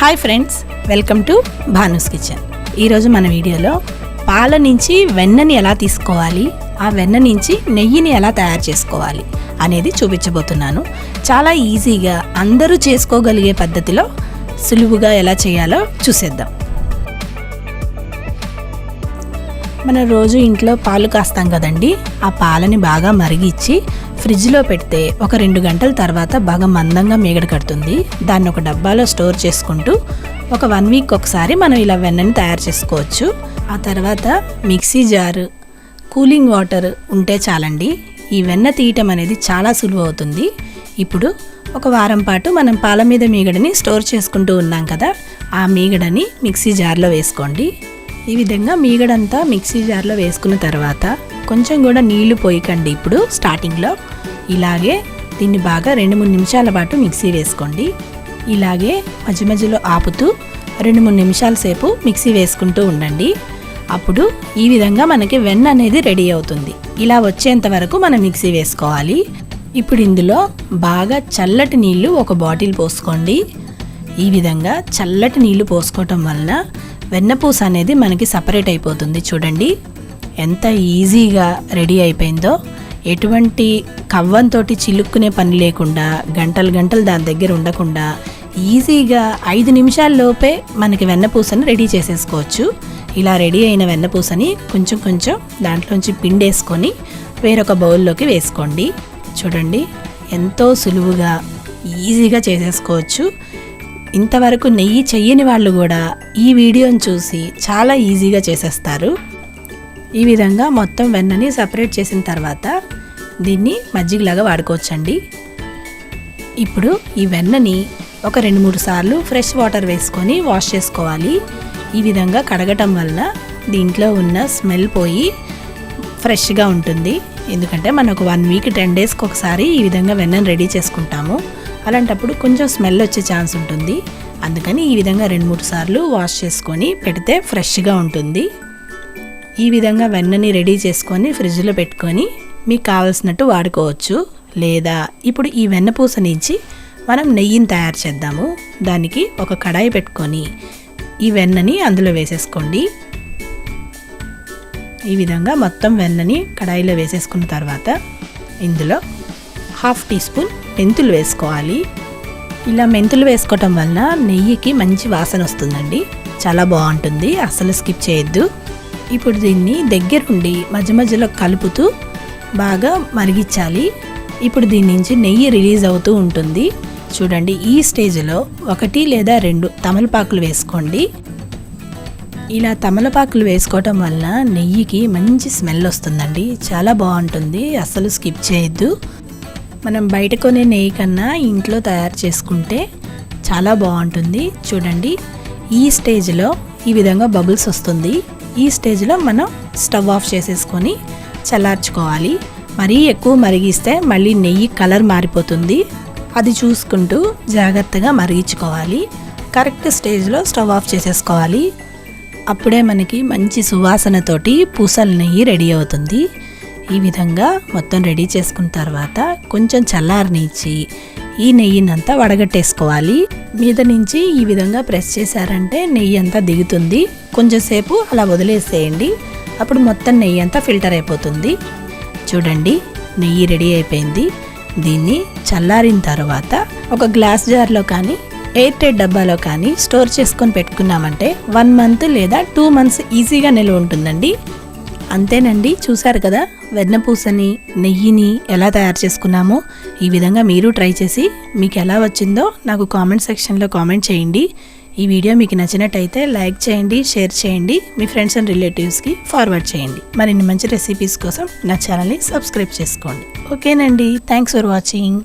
Hi friends, welcome to Bhanu's kitchen. ఈరోజు మన వీడియోలో పాల నుంచి వెన్నని ఎలా తీసుకోవాలి, ఆ వెన్న నుంచి నెయ్యిని ఎలా తయారు చేసుకోవాలి అనేది చూపించబోతున్నాను. చాలా ఈజీగా అందరూ చేసుకోగలిగే పద్ధతిలో సులువుగా ఎలా చేయాలో చూసేద్దాం. మన రోజు ఇంట్లో పాలు కాస్తాం కదండి, ఆ పాలని బాగా మరిగించి ఫ్రిడ్జ్లో పెడితే ఒక 2 గంటల తర్వాత బాగా మందంగా మీగడ కడుతుంది. దాన్ని ఒక డబ్బాలో స్టోర్ చేసుకుంటూ ఒక 1 వీక్ ఒకసారి మనం ఇలా వెన్నని తయారు చేసుకోవచ్చు. ఆ తర్వాత మిక్సీ జారు, కూలింగ్ వాటర్ ఉంటే చాలండి. ఈ వెన్న తీయటం అనేది చాలా సులువు అవుతుంది. ఇప్పుడు ఒక వారం పాటు మనం పాల మీద మీగడని స్టోర్ చేసుకుంటూ ఉన్నాం కదా, ఆ మీగడని మిక్సీ జార్లో వేసుకోండి. ఈ విధంగా మీగడంతా మిక్సీ జార్లో వేసుకున్న తర్వాత కొంచెం కూడా నీళ్లు పోయకండి. ఇప్పుడు స్టార్టింగ్లో ఇలాగే దీన్ని బాగా 2-3 నిమిషాల పాటు మిక్సీ వేసుకోండి. ఇలాగే మధ్య మధ్యలో ఆపుతూ 2-3 నిమిషాల సేపు మిక్సీ వేసుకుంటూ ఉండండి. అప్పుడు ఈ విధంగా మనకి వెన్న అనేది రెడీ అవుతుంది. ఇలా వచ్చేంత వరకు మనం మిక్సీ వేసుకోవాలి. ఇప్పుడు ఇందులో బాగా చల్లటి నీళ్లు ఒక బాటిల్ పోసుకోండి. ఈ విధంగా చల్లటి నీళ్లు పోసుకోవటం వలన వెన్నపూస అనేది మనకి సపరేట్ అయిపోతుంది. చూడండి ఎంత ఈజీగా రెడీ అయిపోయిందో. ఎటువంటి కవ్వంతో చిలుక్కునే పని లేకుండా, గంటలు దాని దగ్గర ఉండకుండా ఈజీగా 5 నిమిషాల్లోపే మనకి వెన్నపూసని రెడీ చేసేసుకోవచ్చు. ఇలా రెడీ అయిన వెన్నపూసని కొంచెం దాంట్లోంచి పిండేసుకొని వేరొక బౌల్లోకి వేసుకోండి. చూడండి ఎంతో సులువుగా ఈజీగా చేసేసుకోవచ్చు. ఇంతవరకు నెయ్యి చెయ్యని వాళ్ళు కూడా ఈ వీడియోని చూసి చాలా ఈజీగా చేసేస్తారు. ఈ విధంగా మొత్తం వెన్నని సపరేట్ చేసిన తర్వాత దీన్ని మజ్జిగలాగా వాడుకోవచ్చండి. ఇప్పుడు ఈ వెన్నని ఒక 2-3 సార్లు ఫ్రెష్ వాటర్ వేసుకొని వాష్ చేసుకోవాలి. ఈ విధంగా కడగటం వలన దీంట్లో ఉన్న స్మెల్ పోయి ఫ్రెష్గా ఉంటుంది. ఎందుకంటే మనం ఒక 1 వీక్ 10 డేస్కి ఒకసారి ఈ విధంగా వెన్నని రెడీ చేసుకుంటాము. అలాంటప్పుడు కొంచెం స్మెల్ వచ్చే ఛాన్స్ ఉంటుంది. అందుకని ఈ విధంగా 2-3 సార్లు వాష్ చేసుకొని పెడితే ఫ్రెష్గా ఉంటుంది. ఈ విధంగా వెన్నని రెడీ చేసుకొని ఫ్రిడ్జ్లో పెట్టుకొని మీకు కావాల్సినట్టు వాడుకోవచ్చు. లేదా ఇప్పుడు ఈ వెన్నపూస నుంచి మనం నెయ్యిని తయారు చేద్దాము. దానికి ఒక కడాయి పెట్టుకొని ఈ వెన్నని అందులో వేసేసుకోండి. ఈ విధంగా మొత్తం వెన్నని కడాయిలో వేసేసుకున్న తర్వాత ఇందులో 1/2 టీ స్పూన్ మెంతులు వేసుకోవాలి. ఇలా మెంతులు వేసుకోవటం వలన నెయ్యికి మంచి వాసన వస్తుందండి. చాలా బాగుంటుంది, అసలు స్కిప్ చేయొద్దు. ఇప్పుడు దీన్ని దగ్గరుండి మధ్య మధ్యలో కలుపుతూ బాగా మరిగించాలి. ఇప్పుడు దీని నుంచి నెయ్యి రిలీజ్ అవుతూ ఉంటుంది. చూడండి ఈ స్టేజ్లో 1 లేదా 2 తమలపాకులు వేసుకోండి. ఇలా తమలపాకులు వేసుకోవటం వలన నెయ్యికి మంచి స్మెల్ వస్తుందండి. చాలా బాగుంటుంది, అసలు స్కిప్ చేయొద్దు. మనం బయట కొనే నెయ్యి కన్నా ఇంట్లో తయారు చేసుకుంటే చాలా బాగుంటుంది. చూడండి ఈ స్టేజ్లో ఈ విధంగా బబుల్స్ వస్తుంది. ఈ స్టేజ్లో మనం స్టవ్ ఆఫ్ చేసేసుకొని చల్లార్చుకోవాలి. మరీ ఎక్కువ మరిగిస్తే మళ్ళీ నెయ్యి కలర్ మారిపోతుంది. అది చూసుకుంటూ జాగ్రత్తగా మరిగించుకోవాలి. కరెక్ట్ స్టేజ్లో స్టవ్ ఆఫ్ చేసేసుకోవాలి. అప్పుడే మనకి మంచి సువాసనతోటి పూసల నెయ్యి రెడీ అవుతుంది. ఈ విధంగా మొత్తం రెడీ చేసుకున్న తర్వాత కొంచెం చల్లారనిచ్చి ఈ నెయ్యినంతా వడగట్టేసుకోవాలి. మీద నుంచి ఈ విధంగా ప్రెస్ చేశారంటే నెయ్యి అంతా దిగుతుంది. కొంచెంసేపు అలా వదిలేసేయండి, అప్పుడు మొత్తం నెయ్యి అంతా ఫిల్టర్ అయిపోతుంది. చూడండి నెయ్యి రెడీ అయిపోయింది. దీన్ని చల్లారిన తర్వాత ఒక గ్లాస్ జార్లో కానీ ఎయిర్ టైట్ డబ్బాలో కానీ స్టోర్ చేసుకొని పెట్టుకున్నామంటే 1 మంత్ లేదా 2 మంత్స్ ఈజీగా నిల్వ ఉంటుందండి. అంతేనండి, చూసారు కదా వెన్నపూసని నెయ్యిని ఎలా తయారు చేసుకున్నామో. ఈ విధంగా మీరు ట్రై చేసి మీకు ఎలా వచ్చిందో నాకు కామెంట్ సెక్షన్లో కామెంట్ చేయండి. ఈ వీడియో మీకు నచ్చినట్టయితే లైక్ చేయండి, షేర్ చేయండి, మీ ఫ్రెండ్స్ అండ్ రిలేటివ్స్కి ఫార్వర్డ్ చేయండి. మరిన్ని మంచి రెసిపీస్ కోసం నా ఛానల్ని సబ్స్క్రైబ్ చేసుకోండి. ఓకేనండి, థ్యాంక్స్ ఫర్ వాచింగ్.